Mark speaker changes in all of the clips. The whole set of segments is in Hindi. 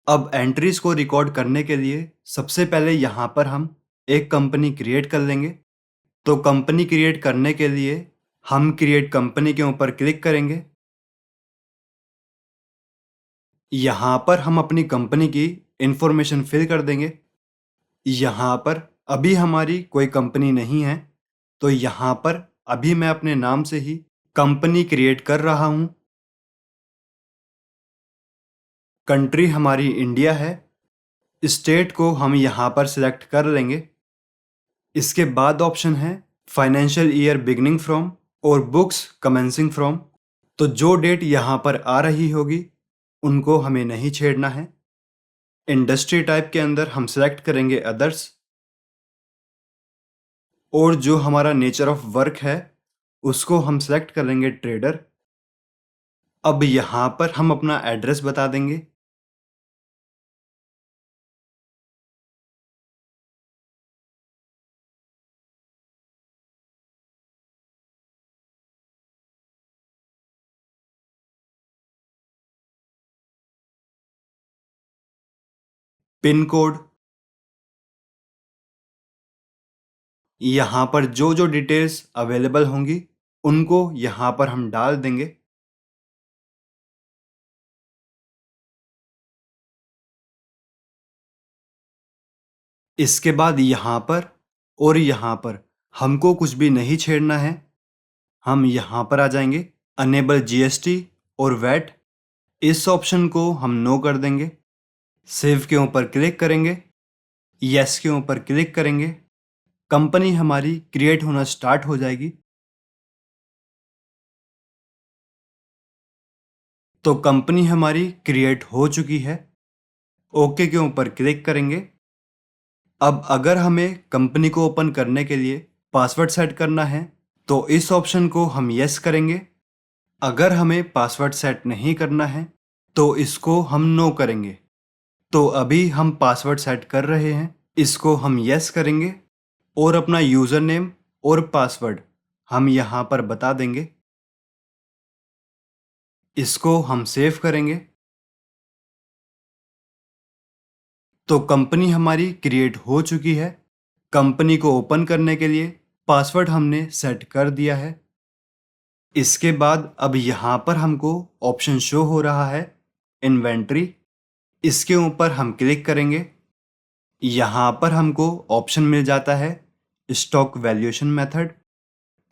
Speaker 1: अब एंट्रीज को रिकॉर्ड करने के लिए सबसे पहले यहाँ पर हम एक कंपनी क्रिएट कर लेंगे। तो कंपनी क्रिएट करने के लिए हम क्रिएट कंपनी के ऊपर क्लिक करेंगे। यहाँ पर हम अपनी कंपनी की इंफॉर्मेशन फिल कर देंगे। यहाँ पर अभी हमारी कोई कंपनी नहीं है, तो यहाँ पर अभी मैं अपने नाम से ही कंपनी क्रिएट कर रहा हूँ। कंट्री हमारी इंडिया है। स्टेट को हम यहाँ पर सिलेक्ट कर लेंगे। इसके बाद ऑप्शन है फाइनेंशियल ईयर बिगिनिंग फ्रॉम और बुक्स कमेंसिंग फ्रॉम। तो जो डेट यहाँ पर आ रही होगी उनको हमें नहीं छेड़ना है। इंडस्ट्री टाइप के अंदर हम सिलेक्ट करेंगे अदर्स, और जो हमारा नेचर ऑफ वर्क है उसको हम सिलेक्ट करेंगे ट्रेडर। अब यहाँ पर हम अपना एड्रेस बता देंगे। पिन कोड, यहाँ पर जो जो डिटेल्स अवेलेबल होंगी उनको यहाँ पर हम डाल देंगे। इसके बाद यहाँ पर और यहाँ पर हमको कुछ भी नहीं छेड़ना है। हम यहाँ पर आ जाएंगे, अनेबल जीएसटी और वैट, इस ऑप्शन को हम नो कर देंगे। सेव के ऊपर क्लिक करेंगे, यस के ऊपर क्लिक करेंगे। कंपनी हमारी क्रिएट होना स्टार्ट हो जाएगी। तो कंपनी हमारी क्रिएट हो चुकी है। ओके के ऊपर क्लिक करेंगे। अब अगर हमें कंपनी को ओपन करने के लिए पासवर्ड सेट करना है तो इस ऑप्शन को हम यस करेंगे। अगर हमें पासवर्ड सेट नहीं करना है तो इसको हम नो करेंगे। तो अभी हम पासवर्ड सेट कर रहे हैं, इसको हम यस करेंगे और अपना यूज़र नेम और पासवर्ड हम यहाँ पर बता देंगे। इसको हम सेव करेंगे। तो कंपनी हमारी क्रिएट हो चुकी है। कंपनी को ओपन करने के लिए पासवर्ड हमने सेट कर दिया है। इसके बाद अब यहाँ पर हमको ऑप्शन शो हो रहा है इन्वेंट्री, इसके ऊपर हम क्लिक करेंगे। यहाँ पर हमको ऑप्शन मिल जाता है स्टॉक वैल्यूएशन मेथड।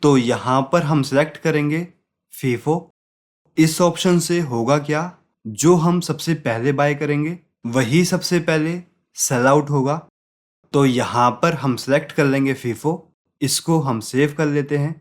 Speaker 1: तो यहाँ पर हम सेलेक्ट करेंगे फीफो। इस ऑप्शन से होगा क्या, जो हम सबसे पहले बाय करेंगे वही सबसे पहले सेल आउट होगा। तो यहाँ पर हम सेलेक्ट कर लेंगे फीफो, इसको हम सेव कर लेते हैं।